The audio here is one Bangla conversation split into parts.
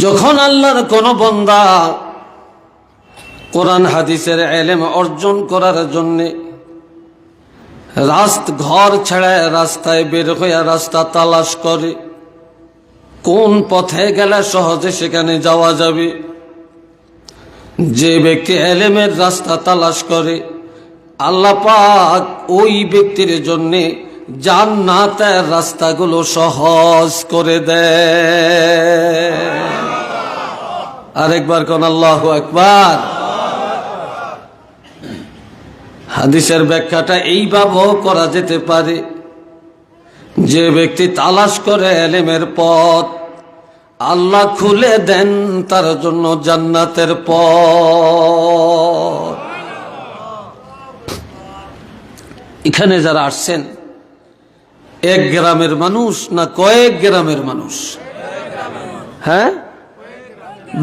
যখন আল্লাহর কোন বান্দা কোরআন হাদিসের ইলম অর্জন করার জন্য ঘর ছেড়ে রাস্তায় বের হয়ে রাস্তা তালাশ করে, কোন পথে গেলে সহজে সেখানে যাওয়া যাবে, যে ব্যক্তি ইলমের রাস্তা তালাশ করে আল্লাহ পাক ওই ব্যক্তির জন্য জান্নাতের রাস্তাগুলো সহজ করে দেয়। আরেকবার কোন আল্লাহু আকবার। হাদিসের ব্যাখ্যাটা এইভাবেও করা যেতে পারে, যে ব্যক্তি তালাশ করে ইলমের পথ আল্লাহ খুলে দেন তার জন্য জান্নাতের পথ। এখানে যারা আসছেন এক গ্রামের মানুষ না কয়েক গ্রামের মানুষ? হ্যাঁ,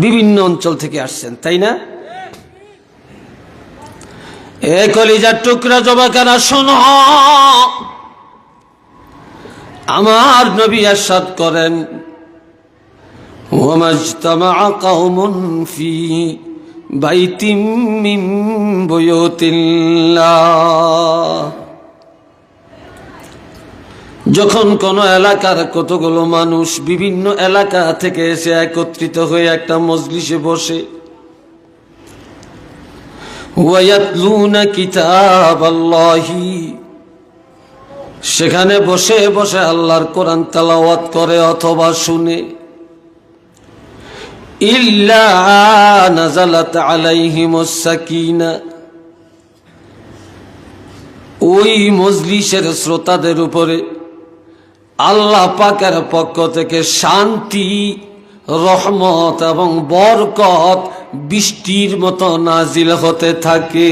বিভিন্ন অঞ্চল থেকে আসছেন, তাই না? এ কলিজার টুকরা যুবকেরা শোনো, আমার নবী ইরশাদ করেন, ওয়ামাজতামা কওমুন ফি বাইতিম মিন বুয়ুতিল্লাহ। যখন কোন এলাকার কতগুলো মানুষ বিভিন্ন এলাকা থেকে এসে একত্রিত হয়ে একটা মজলিসে বসে, ওয়ায়াতলুনা কিতাবাল্লাহি, সেখানে বসে বসে আল্লাহর কোরআন তেলাওয়াত করে অথবা শুনে, ইল্লা নাযালাত আলাইহিমুস সাকিনা, ওই মজলিসের শ্রোতাদের উপরে আল্লাহ পাকের পক্ষ থেকে শান্তি, রহমত এবং বরকত বৃষ্টির মতো নাজিল হতে থাকে।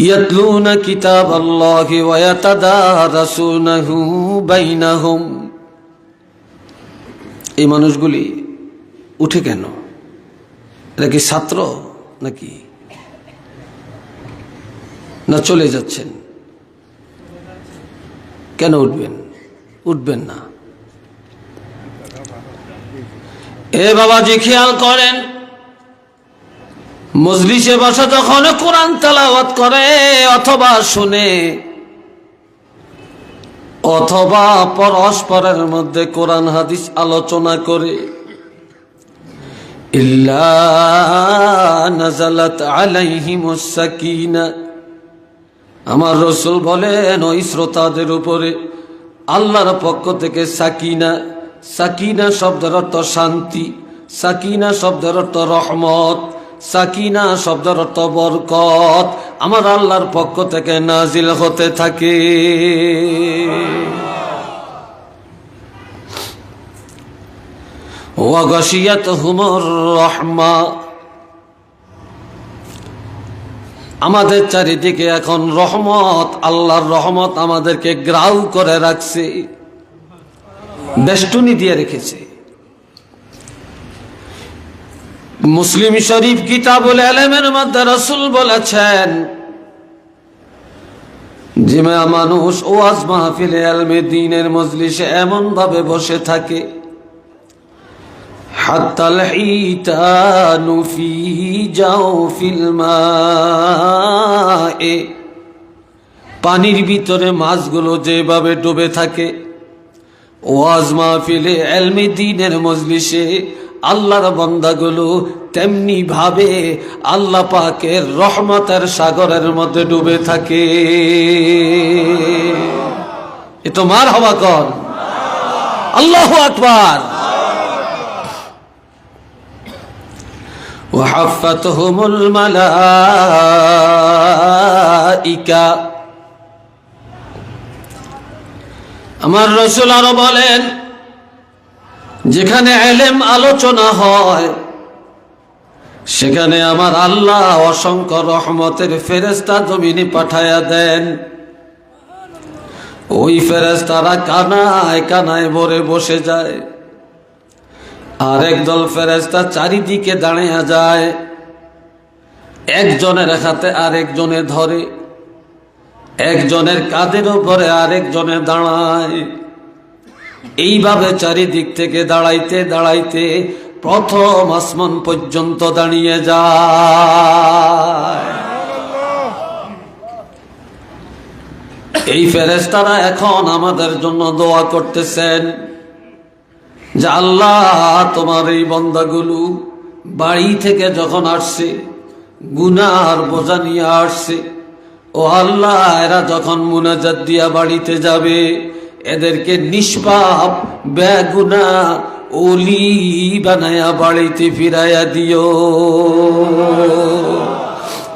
ইয়াতলুনা কিতাবাল্লাহি ওয়া ইয়াতাদারাসুনাহু বাইনাহুম। এই মানুষগুলি উঠে কেন? এরা কি ছাত্র নাকি, না চলে যাচ্ছেন? কেন উঠবেন? উঠবেন না। এ বাবাজি খেয়াল করেন, মজলিসে বসে যখন কোরআন তেলাওয়াত করে অথবা শুনে অথবা পরস্পরের মধ্যে কোরআন হাদিস আলোচনা করে, ইল্লা নাযালাত আলাইহিমুস সাকিনা, আমার রাসূল বলেন ওই শ্রোতাদের উপরে আল্লাহর পক্ষ থেকে সাকিনা, সাকিনা শব্দের অর্থ শান্তি, সাকিনা শব্দের অর্থ রহমত, সাকিনা শব্দের অর্থ বরকত, আমার আল্লাহর পক্ষ থেকে নাজিল হতে থাকে। ওয়া গাশিয়াতহুমুর রাহমা, আমাদের চারিদিকে এখন রহমত, আল্লাহর রহমত আমাদেরকে গ্রাউ করে রাখছে, বেষ্টনী দিয়ে রেখেছে। মুসলিম শরীফ কিতাবুল ইলমের মধ্যে রাসূল বলেছেন, যে মানুষ ওয়াজ মাহফিলে ইলমে দ্বীনের মজলিসে এমন ভাবে বসে থাকে, হাত্তাল হিতানু ফি জাওফিল মায়ে, পানির ভিতরে মাছগুলো যেভাবে ডুবে থাকে, ওয়াজ মাহফিলে ইলমে দ্বীনের মজলিসে আল্লাহর বান্দাগুলো তেমনি ভাবে আল্লাহ পাকের রহমতের সাগরের মধ্যে ডুবে থাকে। এ তো মারহাবা কর, আল্লাহু আকবার। ওয়াহাফাতহুমুল মালাইকা, আমার রাসূল আরো বলেন, যেখানে ইলম আলোচনা হয় সেখানে আমার আল্লাহ অসংখ্য রহমতের ফেরেশতা জমিনে পাঠায়া দেন। ওই ফেরেশতারা কানায় কানায় ভরে বসে যায়, আর একদল ফেরেশতা চারিদিকে দাঁড়িয়ে যায়, একজনের হাতে আরেকজনে ধরে, একজনের কাঁধের উপরে আরেকজনে দাঁড়ায়। এইভাবে চারিদিক থেকে দাঁড়াইতে দাঁড়াইতে প্রথম আসমান পর্যন্ত দাঁড়িয়ে যায়। এই ফেরেশতারা এখন আমাদের জন্য দোয়া করতেছেন যে আল্লাহ, তোমার এই বান্দাগুলো বাড়ি থেকে যখন আসছে গুনার বোঝা নিয়ে আসছে, ও আল্লাহ, এরা যখন মুনাজাত দিয়া বাড়িতে যাবে এদেরকে নিষ্পাপ বেগুনা ওলি বানায়া বাড়িতে ফিরাইয়া দিও।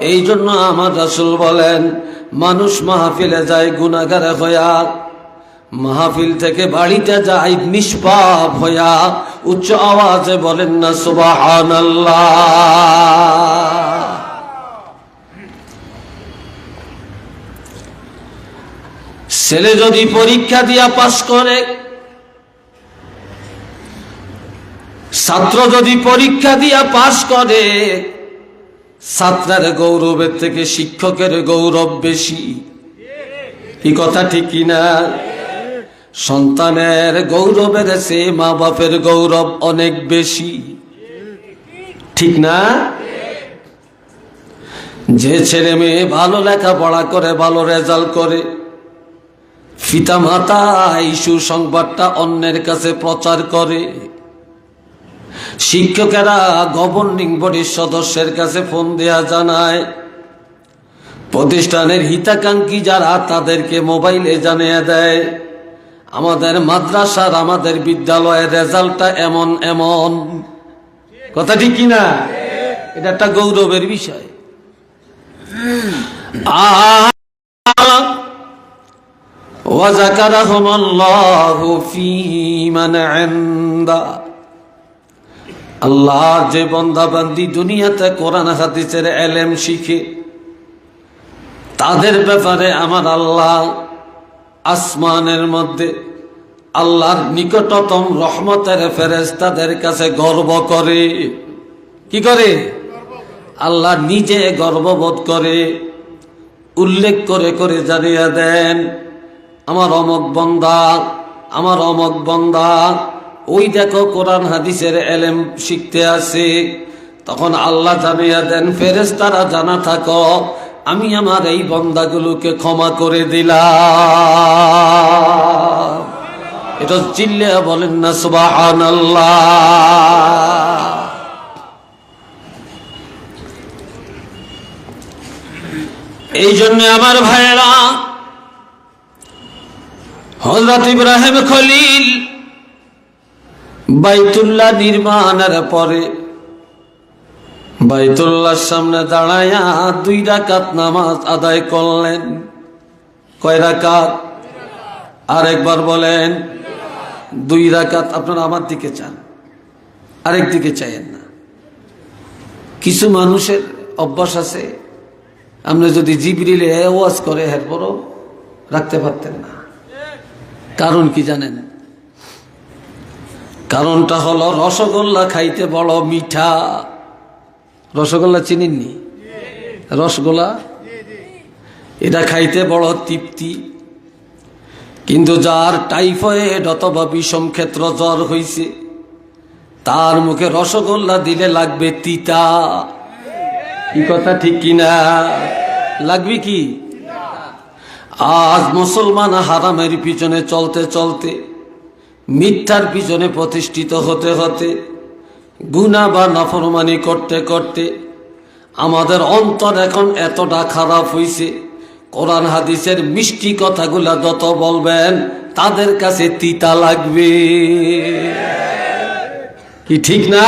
এই জন্য আমার রাসূল বলেন, মানুষ মাহফিলে যায় গুনাহগার হইয়া, মাহফিল থেকে বাড়িতে যায় নিষ্পাপ হইয়া। উচ্চ আওয়াজে বলেন না সুবহানাল্লাহ। ছেলে যদি পরীক্ষা দিয়া পাস করে, ছাত্র যদি পরীক্ষা দিয়া পাস করে, ছাত্রের গৌরবের থেকে শিক্ষকের গৌরব বেশি। কি কথা ঠিক কিনা? সন্তানের গৌরবের চেয়ে মা বাপের গৌরব অনেক বেশি, ঠিক না? যে ছেলে মেয়ে ভালো লেখাপড়া করে, ভালো রেজাল্ট করে, পিতা মাতা এই সুসংবাদটা অন্যের কাছে প্রচার করে, শিক্ষকেরা গভর্নিং বডির সদস্যের কাছে ফোন দেয়া জানায়, প্রতিষ্ঠানের হিতাকাঙ্ক্ষী যারা তাদেরকে মোবাইলে জানিয়ে দেয় আমাদের মাদ্রাসার, আমাদের বিদ্যালয়ের রেজাল্টটা এমন এমন। কথা ঠিক কিনা? এটা একটা গৌরবের বিষয়। ওয়াযাকারাহুমুল্লাহু ফী মান ইনদা। আল্লাহ যে বান্দা বান্দি দুনিয়াতে কোরআন হাদিসের ইলম শিখে, তাদের ব্যাপারে আমার আল্লাহ আসমানের মধ্যে আল্লাহর নিকটতম রহমতের ফেরেশতাদের কাছে গর্ব করে। কি করে? আল্লাহ নিজে গর্ববোধ করে, উল্লেখ করে করে জানিয়ে দেন, আমার অমক বান্দা, আমার অমক বান্দা ওই দেখো কোরআন হাদিসের ইলম শিখতে আসে। তখন আল্লাহ জানিয়ে দেন, ফেরেশতারা জানা থাকো, আমি আমার এই বান্দাগুলোকে ক্ষমা করে দিলাম। এটা চিল্লে বলেন না সুবহানাল্লাহ। এই জন্য আমার ভাইয়েরা, হযরত ইব্রাহিম খলিল বাইতুল্লাহ নির্মাণের পরে বাইতুল্লাহর সামনে দাঁড়ায়া 2 রাকাত নামাজ আদায় করলেন। কয় রাকাত? আরেকবার বলেন। 2 রাকাত। আপনারা আমার দিকে চান, আরেক দিকে চাইেন না। কিছু মানুষের অভ্যাস আছে, আপনি যদি জিবরিল ওয়াজ করে এরপরও রাখতে পারতেন না। কারণ কি জানেন? কারণটা হলো রসগোল্লা খাইতে বড় মিঠা। রসগোল্লা চিনেননি? রসগোল্লা এটা খাইতে বড় তৃপ্তি, কিন্তু যার টাইফয়েড অথবা বিষম ক্ষেত্র জ্বর হইছে, তার মুখে রসগোল্লা দিলে লাগবে তিতা। কি কথা ঠিক কিনা? লাগবে কি? আজ মুসলমান হারামের পিছনে চলতে চলতে, মিথ্যার পিছনে প্রতিষ্ঠিত হতে হতে, গুনাহ বা নাফরমানি করতে করতে আমাদের অন্তর এখন এতটা খারাপ হইছে, কোরআন হাদিসের মিষ্টি কথাগুলা যত বলবেন তাদের কাছে তিতা লাগবে। কি ঠিক না?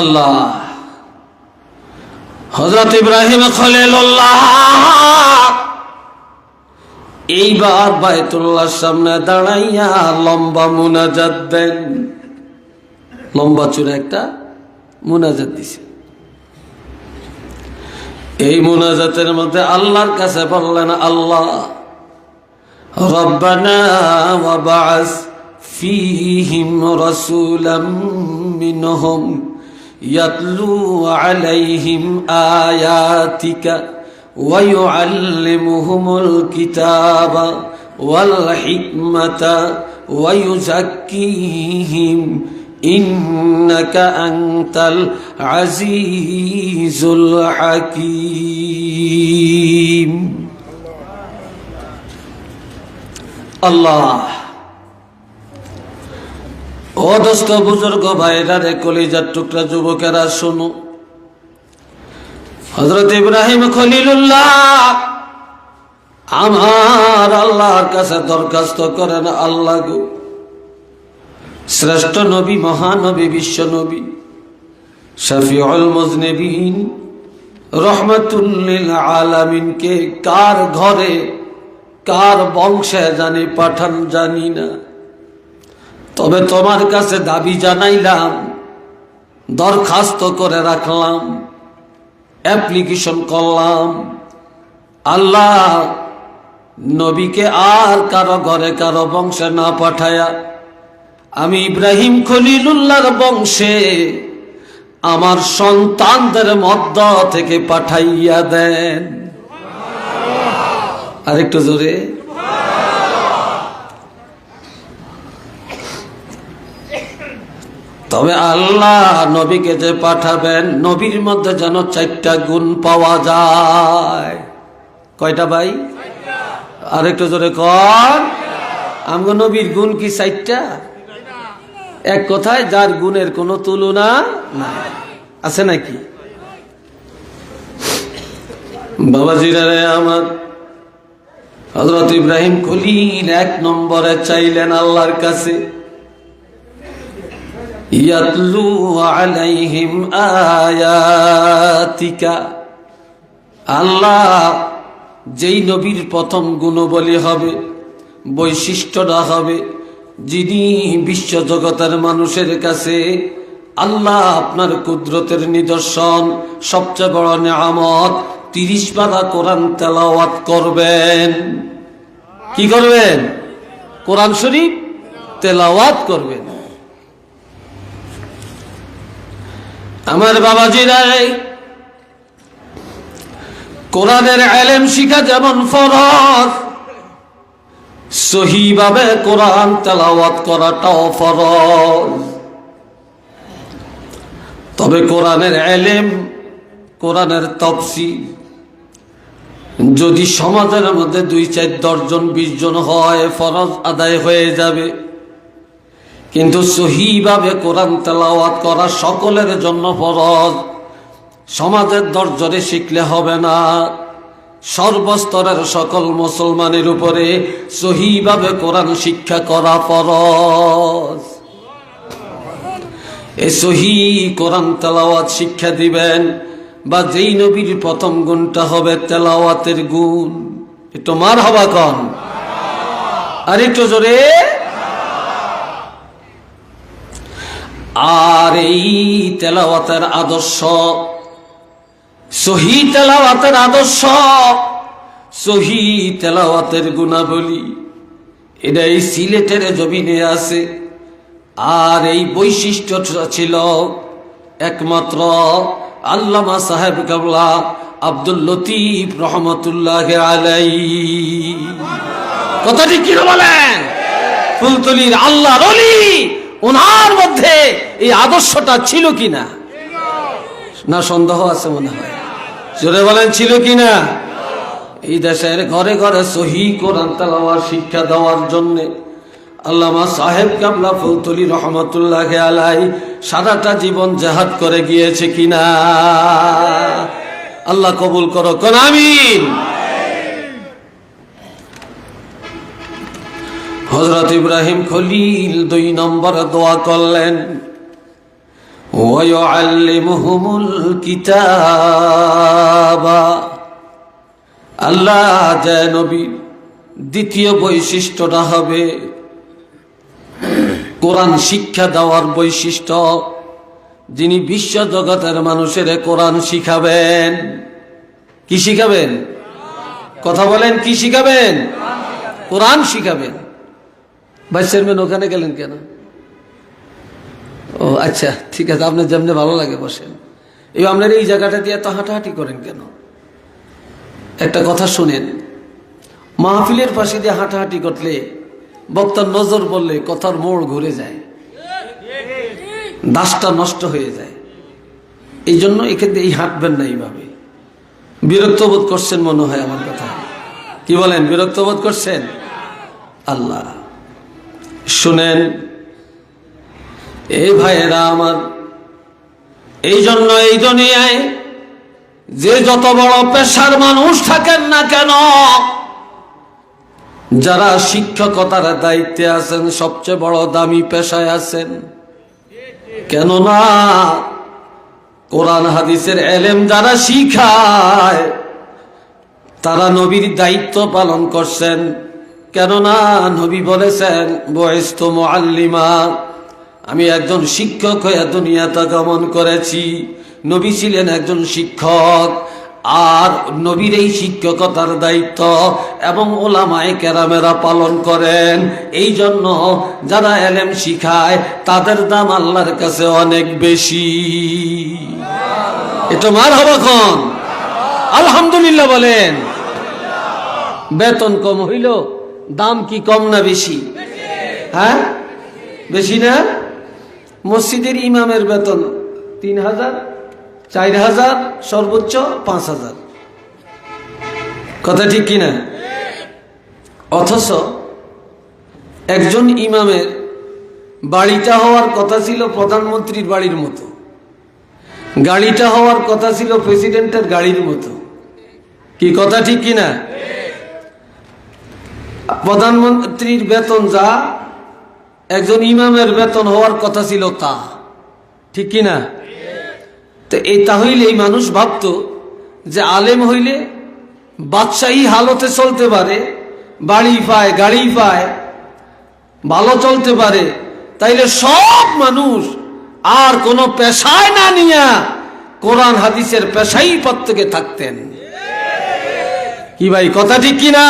আল্লাহ হযরত ইব্রাহিম খলিলুল্লাহ এইবার বাইতুল্লাহর সামনে দাঁড়াইয়া লম্বা মুনাজাত দেন। লম্বা চূড়া একটা মুনাজাত দিছে। এই মুনাজাতের মধ্যে আল্লাহর কাছে বললেন, আল্লাহ রব্বানা ওয়া বা'আস ফীহিম রাসূলাম মিনহুম ইয়াতলু আলাইহিম আয়াতিকা ওয়া ইউআল্লিমুহুমুল কিতাবা ওয়াল হিকমাতা ওয়া ইউযাক্কিহিম ইন্নাকা আনতাল আজিজুল হাকীম। আল্লাহ। ও দোস্ত বুজুর্গ ভাইরা রে, কলিজার টুকরা যুবকেরা, শোনো। হযরত ইব্রাহিম খলিলুল্লাহ আমার আল্লাহর কাছে দরখাস্ত করেন, আল্লাহ গো, শ্রেষ্ঠ নবী, মহানবী, বিশ্ব নবী, শফিউল মুজনিবিন, রহমাতুল লিল আলামিনকে কার ঘরে কার বংশে জানি পাঠান জানি না, তবে তোমার কাছে দাবি জানাইলাম, দরখাস্ত করে রাখলাম, অ্যাপ্লিকেশন করলাম, আল্লাহ নবীকে আর কারো ঘরে কারো বংশে না পাঠায়া আমি ইব্রাহিম খলিলুল্লাহর বংশে আমার সন্তানদের মধ্য থেকে পাঠাইয়া দেন। আরেকটু জোরে। তবে আল্লাহ নবীকে যে পাঠাবেন, নবীর মধ্যে যেন 4টা গুণ পাওয়া যায়। কয়টা ভাই? আরেকটু জোরে কর। আমগো নবীর গুণ কি 4টা? এক কথায় যার গুণের কোনো তুলনা নাই, আছে নাকি? বাবাজিরা রে আমার, হযরত ইব্রাহিম খলিল 1 নম্বরে চাইলেন আল্লাহর কাছে, ইয়াতলু আলাইহিম আয়াতিকা। আল্লাহ যেই নবীর প্রথম গুণবলী হবে, বৈশিষ্ট্যটা হবে, যিনি বিশ্ব জগতের মানুষের কাছে আল্লাহ আপনার কুদরতের নিদর্শন, সবচেয়ে বড় নিয়ামত, 30 পারা কোরআন তেলাওয়াত করবেন। কি করবেন? কোরআন শরীফ তেলাওয়াত করবেন। আমার বাবাজিরা, কোরআনের ইলম শিখা যেমন ফরজ, সহিভাবে কোরআন তেলাওয়াত করাটাও ফরজ। তবে কোরআনের ইলম, কোরআনের তাফসীর যদি সমাজের মধ্যে 2-4 জন 20 জন হয়, ফরজ আদায় হয়ে যাবে। কিন্তু সহিভাবে কোরআন তেলাওয়াত করা সকলের জন্য ফরজ। সমাজের 10 জনে শিখলে হবে না, সর্বস্তরের সকল মুসলমানের উপরে সহিভাবে কোরআন শিক্ষা করা ফরজ। এই সহি কোরআন তেলাওয়াত শিক্ষা দিবেন, বা যেই নবীর প্রথম গুণটা হবে তেলাওয়াতের গুণ। একটু মারহাবা কন, আর একটু জোরে। আর এই তেলাওয়াতের আদর্শ, সহি তেলাওয়াতের আদর্শ, সহি তেলাওয়াতের গুণাবলী, এটা এই সিলেটের জমিনে আছে। আর এই বৈশিষ্ট্যটা ছিল একমাত্র আল্লামা সাহেব কাবলা আব্দুল লতিফ রহমতুল্লাহ আলাইহি। কথাটি কি বলেন? ফুলতলির আল্লাহর ওলি, ওনার মধ্যে এই আদর্শটা ছিল কিনা? না সন্দেহ আছে মনে হয়? জোরে বলেন, ছিল কিনা? এই দেশের ঘরে ঘরে সহি কোরআন তেলাওয়াত শিক্ষা দেওয়ার জন্য আল্লামা সাহেব কাবলা ফুলতলি রহমতুল্লাহ আলাইহি সারাটা জীবন জিহাদ করে গিয়েছে কিনা? আল্লাহ কবুল করো, কোন আমিন। হযরত ইব্রাহিম খলিল 2 নম্বর দোয়া করলেন, ওয়া ইউআল্লিমুহুমুল কিতাবা। আল্লাহ যে নবী দ্বিতীয় বৈশিষ্ট্যটা হবে কোরআন শিক্ষা দেওয়ার বৈশিষ্ট্য, যিনি বিশ্ব জগতের মানুষের কোরআন শিখাবেন। কি শিখাবেন? কথা বলেন, কি শিখাবেন? কোরআন শিখাবেন। ভাই চেয়ারম্যান ওখানে গেলেন কেন? ও আচ্ছা, ঠিক আছে, আপনার যেমনি ভালো লাগে বসেন। আপনার এই জায়গাটা দিয়ে এত হাঁটাহাঁটি করেন কেন? একটা কথা শুনেন, মাহফিলের পাশে দিয়ে হাঁটাহাঁটি করলে, বক্তার নজর পড়লে কথার মোড় ঘুরে যায়, দাসটা নষ্ট হয়ে যায়। এই জন্য এক্ষেত্রে এই হাঁটবেন না এইভাবে। বিরক্ত বোধ করছেন মনে হয় আমার কথা, কি বলেন? বিরক্ত বোধ করছেন? আল্লাহ শুনেন এই ভাইয়েরা আমার, এই জন্য এই দুনিয়ায় যে যত বড় পেশার মানুষ থাকেন না কেন, যারা শিক্ষকতার দায়িত্বে আছেন সবচেয়ে বড় দামি পেশায় আছেন। কেননা কোরআন হাদিসের এলেম যারা শিখায় তারা নবীর দায়িত্ব পালন করছেন। কেননা নবী বলেছেন, বুইসতু মুআল্লিমা, আমি একজন শিক্ষক হয়ে দুনিয়াতে আগমন করেছি। নবী ছিলেন একজন শিক্ষক, আর নবীর এই শিক্ষকতার দায়িত্ব এবং ওলামায়ে কেরামেরা পালন করেন। এই জন্য যারা এলেম শিখায় তাদের দাম আল্লাহর কাছে অনেক বেশি। এটা মারহাবা কোন, আলহামদুলিল্লাহ বলেন। বেতন কম হইল, দাম কি কম না বেশি? হ্যাঁ, বেশি না? মসজিদের ইমামের বেতন 3,000, 4,000, সর্বোচ্চ 5,000। কথা ঠিক কিনা? অথচ একজন ইমামের বাড়িটা হওয়ার কথা ছিল প্রধানমন্ত্রীর বাড়ির মতো, গাড়িটা হওয়ার কথা ছিল প্রেসিডেন্টের গাড়ির মতো। কি কথা ঠিক কিনা? প্রধানমন্ত্রীর বেতন যা, একজন ইমামের বেতন হওয়ার কথা ছিল তা। ঠিক কিনা? তো এটা হইলে এই মানুষ ভাবতো যে আলেম হইলে বাদশাহী হালতে চলতে পারে, বাড়ি পায়, গাড়ি পায়, ভালো চলতে পারে। তাইলে সব মানুষ আর কোন পেশায় না নিয়া কোরআন হাদিসের পেশাই প্রত্যেকে থাকতেন। কি ভাই, কথা ঠিক কিনা?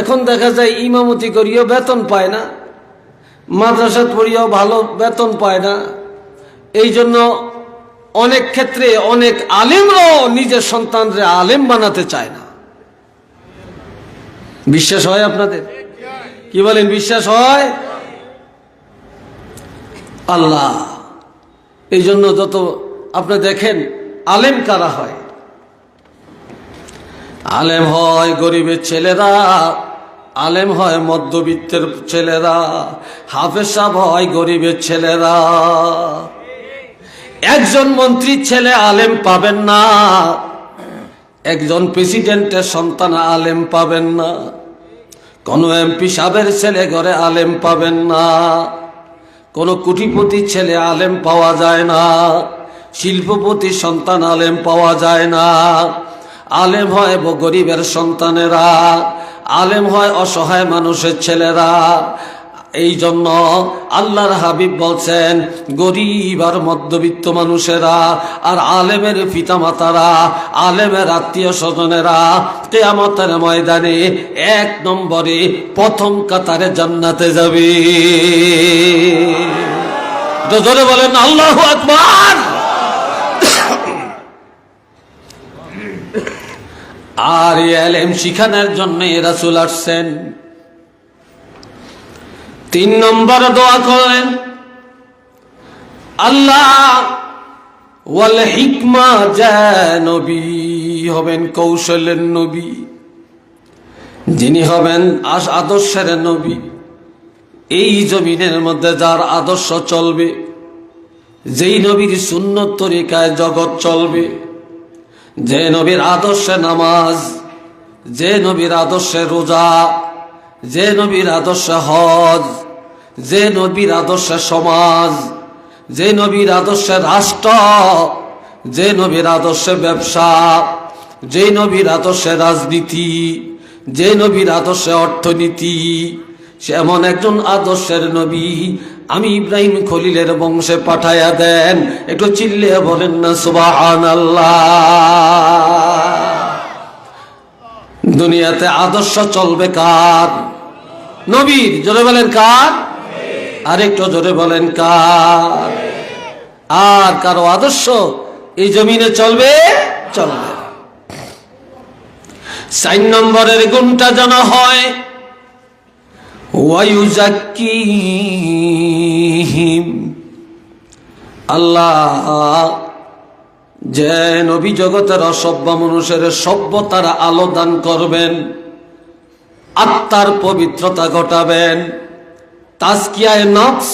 এখন দেখা যায় ইমামতি করিও বেতন পায় না, মাদ্রাসাত পড়িয়াও ভালো বেতন পায় না। এই জন্য অনেক ক্ষেত্রে অনেক আলেমরাও নিজের সন্তানরে আলেম বানাতে চায় না। বিশ্বাস হয় আপনাদের? কি বলেন, বিশ্বাস হয়? আল্লাহ, এই জন্য যত আপনি দেখেন আলেম কারা হয়, আলেম হয় গরিবের ছেলেরা, আলেম হয় মধ্যবিত্তের ছেলেরা, হাফেজ সাহেব হয় গরিবের ছেলেরা। একজন মন্ত্রীর ছেলে আলেম পাবেন না, একজন প্রেসিডেন্টের সন্তান আলেম পাবেন না, কোন এমপি সাহেবের ছেলে ঘরে আলেম পাবেন না, কোন কোটিপতির ছেলে আলেম পাওয়া যায় না, শিল্পপতির সন্তান আলেম পাওয়া যায় না। আলেম হয় গরিবের সন্তানেরা, আলেম হয় অসহায় মানুষের ছেলেরা। এই জন্য আল্লাহর হাবিব বলছেন, গরিব আর মধ্যবিত্ত মানুষেরা আর আলেমের পিতামাতারা, আলেমের আত্মীয় স্বজনেরা কিয়ামতের ময়দানে 1 নম্বরে প্রথম কাতারে জান্নাতে যাবে। জোরে বলেন আল্লাহু আকবার। আর ইলম শিখানোর জন্য রাসূল আসছেন। 3 নম্বর দোয়া করেন, আল্লাহ ওয়াল হিকমা, যা নবী হবেন কৌশলের নবী, যিনি হবেন আদর্শের নবী। এই জমিনের মধ্যে যার আদর্শ চলবে, যেই নবীর সুন্নত তরিকায় জগৎ চলবে, যে নবীর আদর্শে নামাজ, যে নবীর আদর্শে রোজা, যে নবীর আদর্শে হজ, যে নবীর আদর্শে সমাজ, যে নবীর আদর্শে রাষ্ট্র, যে নবীর আদর্শে ব্যবসা, যে নবীর আদর্শে রাজনীতি, যে নবীর আদর্শে অর্থনীতি, সে এমন একজন আদর্শের নবী আমি ইব্রাহিম খলিলের বংশে পাঠায়া দেন। একটু চিল্লে বলেন না সুবহানাল্লাহ। দুনিয়াতে আদর্শ চলবে কার? নবীর। জোরে বলেন কার? আরেকটু জোরে বলেন কার? আর কারো আদর্শ এই জমিনে চলবে? চলবে। 4 নম্বরের গুণটা যেন হয় ওয়ায়ুজাক্কিহিম, আল্লাহ যে নবী জগতের অসভ্য মানুষের সভ্যতার আলো দান করবেন, আত্মার পবিত্রতা ঘটাবেন, তাজকিয়ায়ে নফস,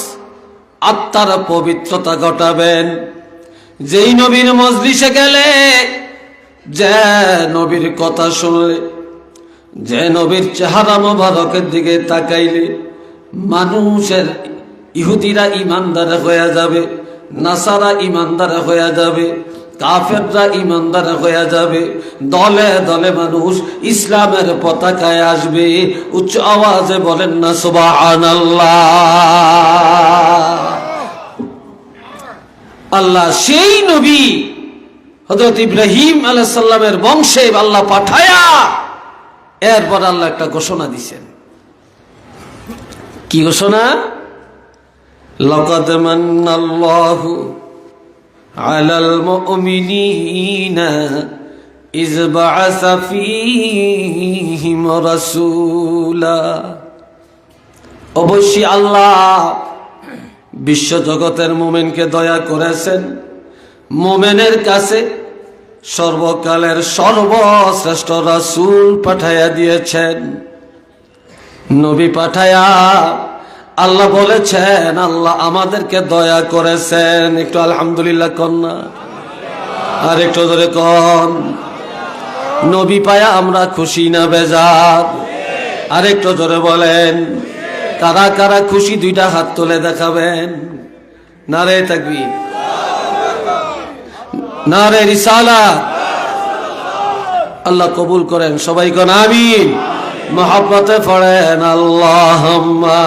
আত্মার পবিত্রতা ঘটাবেন। যেই নবীর মজলিসে গেলে, যে নবীর কথা শুনলে, যে নবীর চেহারা মোবারকের দিকে তাকাইলে মানুষের ইহুদিরা ইমানদার হয়ে যাবে, নাসারা ইমানদার হয়ে যাবে, কাফেররা ইমানদার হয়ে যাবে, দলে দলে মানুষ ইসলামের পতাকায় আসবে। উচ্চ আওয়াজে বলেন না সুবহানাল্লাহ। আল্লাহ সেই নবী হযরত ইব্রাহিম আলাইহিস সালামের বংশে আল্লাহ পাঠায়া এরপর আল্লাহ একটা ঘোষণা দিছেন। কি ঘোষণা? লাকাদ মান্নাল্লাহু আলাল মুমিনিনা ইয বাআসা ফীহিম রাসূলা, অবশ্যই আল্লাহ বিশ্ব জগতের মুমিনকে দয়া করেছেন, মুমিনের কাছে সর্বকালের সর্বশ্রেষ্ঠ রাসূল পাঠায়া দিয়েছেন। নবী পাঠায়া আল্লাহ বলেছেন আল্লাহ আমাদেরকে দয়া করেছেন। একটু আলহামদুলিল্লাহ কন না, আর একটু ধরে কন। নবী পায়া আমরা খুশি না বেজার? আর একটু জোরে বলেন। কারা কারা খুশি? 2টা হাত তুলে দেখাবেন। নারে তাকবীর, নারে রিসালাত। আল্লাহ কবুল করেন। সবাই কোন আমিন। মহব্বতে পড়েন আল্লাহুম্মা।